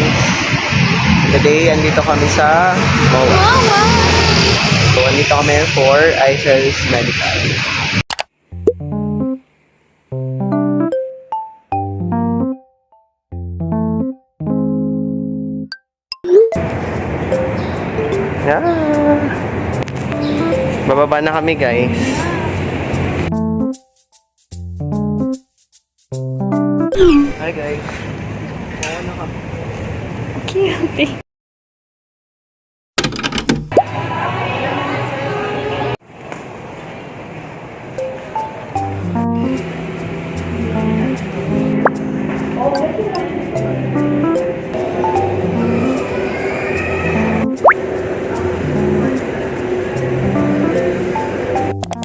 guys. Today, andito kami sa MOA. So, andito kami for Eiffels Medical. Yeah. Bababa na kami guys. Hi guys. Ano ka? Cute.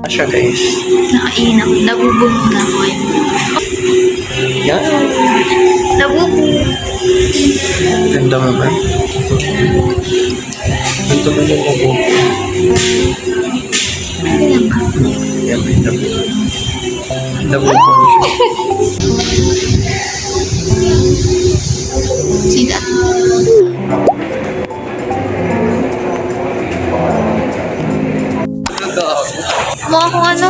Siya guys. Nakainap. Nabubog na ako. Yan. Nabubog. Ganda mo ba? Ito ba yung labo? Yan, may labo. Labo po siya. Sila. Mukha akong ano?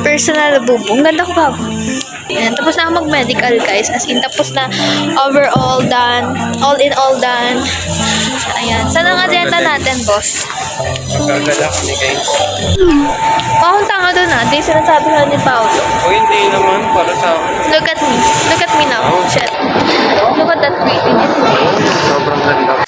Personal bubo. Ang ganda ko ba? Ayan, tapos na ako mag-medical guys. As in, tapos na overall done. All in all done. Ayan. Saan ang agenda natin, boss? Magkagala kami guys. Mukhang tanga doon ah. Di sinasabi sa ni Paolo. O hindi naman, para sa akin. Look at me. Look at me now. Shit. Look at that prettiness. Sobrang ganda.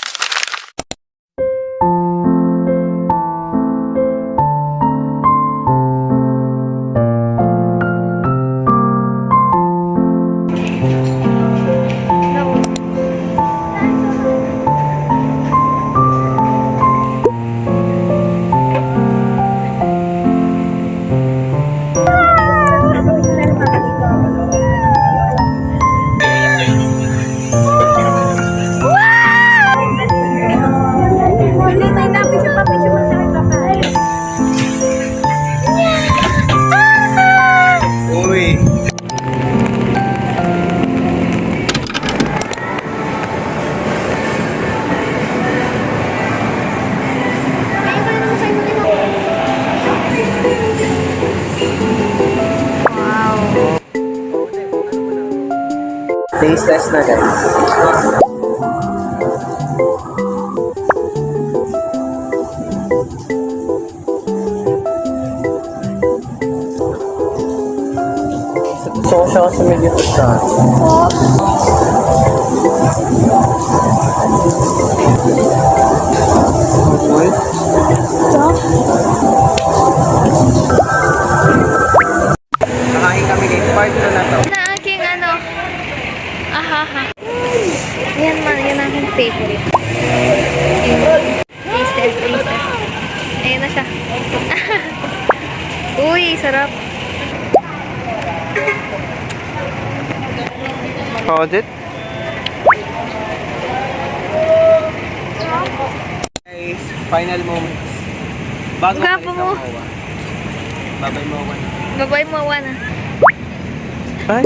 Uy. Taste test na guys. Gusto ko siya kasi medyo tutas. Uy. Nakain kami guys. Part na to. Na aking ano. Ahaha. Yan man. Yan aking favorite. Taste test. Taste test. Ayan na siya. Uy, sarap. How's it? Guys, final moments. Bago Gwapo mo. Babay mo ako na. Babay mo, Wana. Ay,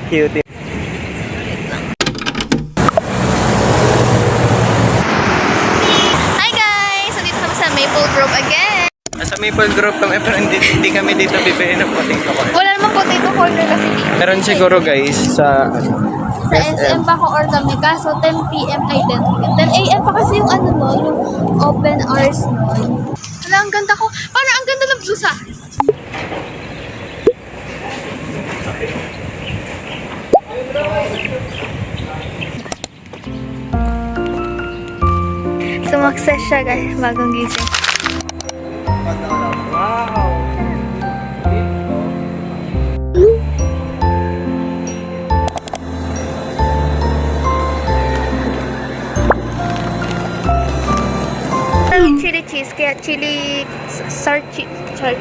cute. Hi guys! So dito kami sa Maple Grove again. Sa Maple Grove kami, pero hindi kami dito bibili ng puting corn. Wala namang potato corner kasi dito. Meron siguro guys sa Sa SM pa ko or kami kaso 10 PM ay 10 AM pa kasi yung ano no, yung open hours no. Wala, ang ganda ko. Parang ang ganda ng blusa. Sumakses siya guys, bagong gising. Wow! Chili cheese, kaya chili sour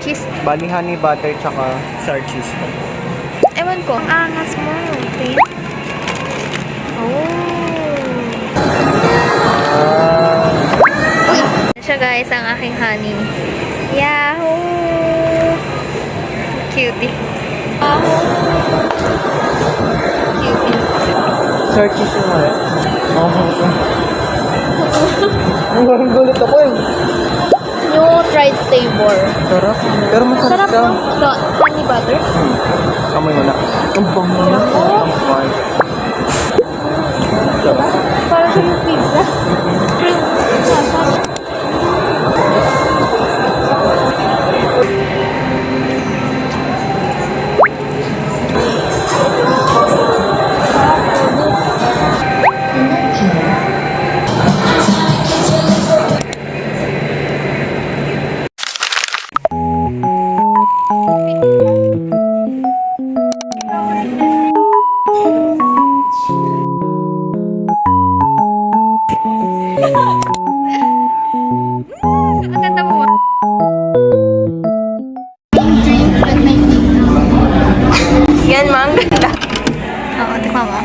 cheese. Bali honey butter tsaka sour cheese. Ewan ko, angas mo. Okay. Oh. Uy, siya guys, ang aking honey. Yahoo! Cutie. Cutie. So Sour cheese yung wala. Ang gulit ako eh. Yung fried flavor. Sarap. Pero masarap Sarap daw. no? Honey butter? Kamoy mo na. Ang bango na. Ang bango. Para sa yung pizza. Ang ganda mo. Yan, ma, ang ganda. Oo, tikma mo.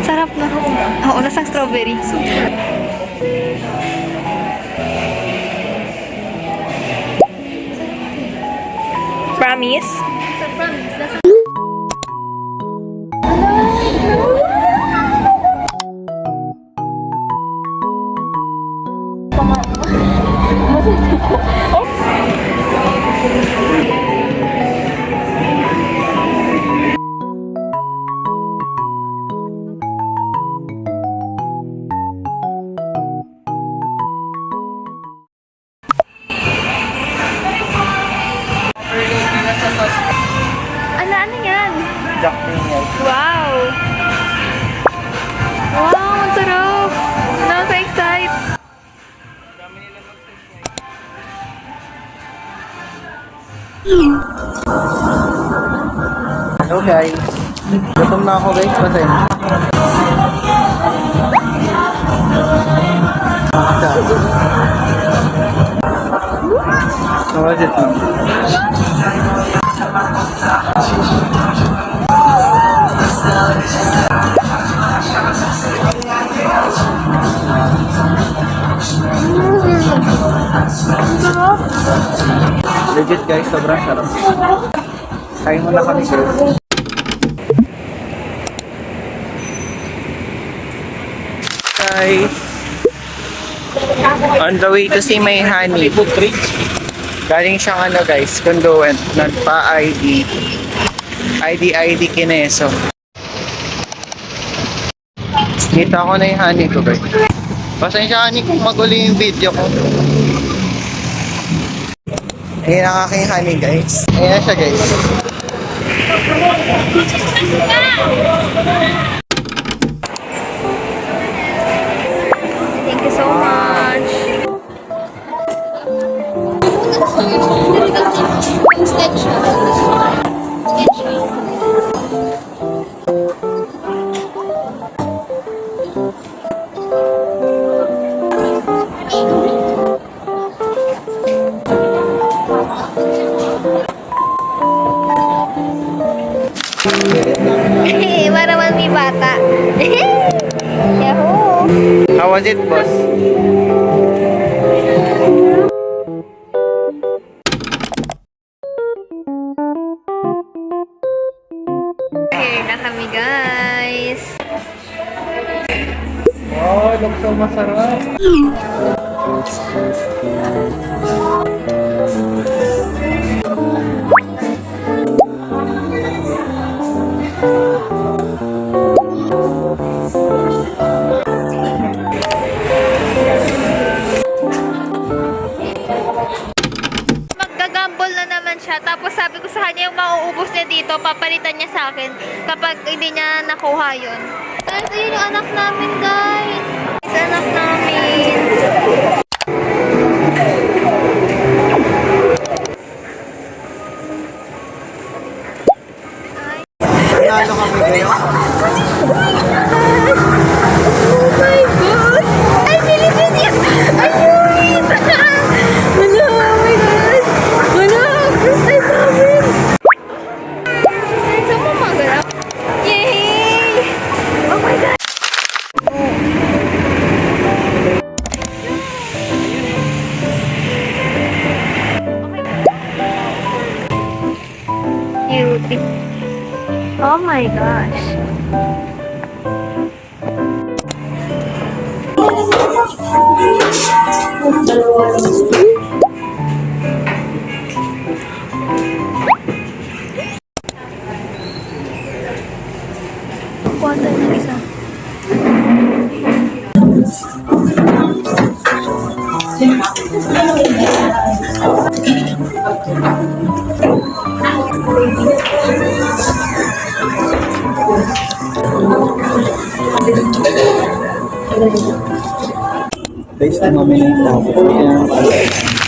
Sarap na. Oo, lasang strawberry. Promise? Ano yan? Jack Daniels. Wow! Wow, ang sarap! Nakaka-excite! Hello guys. Gutom na ako guys. Pasen. How was it? Legit guys, sobrang sarap. Kain mo na kami guys. Guys, on the way to see my honey. Galing siyang ano guys, conduent, nagpa-ID. ID Kineso. Kita ko na yung honey ko guys. Pasensya honey kung magulo yung video ko. Ayan ang aking honey guys. Ayan siya guys. Thank you so much! Para man may bata. Yahoo! How was it, boss? Here na kami, guys. Wow, looks so masarap. Maggagamble na naman siya. Tapos sabi ko sa kanya yung mauubos niya dito, papalitan niya sa akin kapag hindi niya nakuha yun. Guys, ayun yung anak namin, guys. Guys, anak namin. Nalo kami ngayon. Oh my God! Ay, Pilipin yan! Ayun! Wala! Oh my God! Wala! First time namin! Ay, saan mo magalap? Yay! Oh my God! Cutie. Oh my gosh. Kuha tayo ng isa. Based on nominate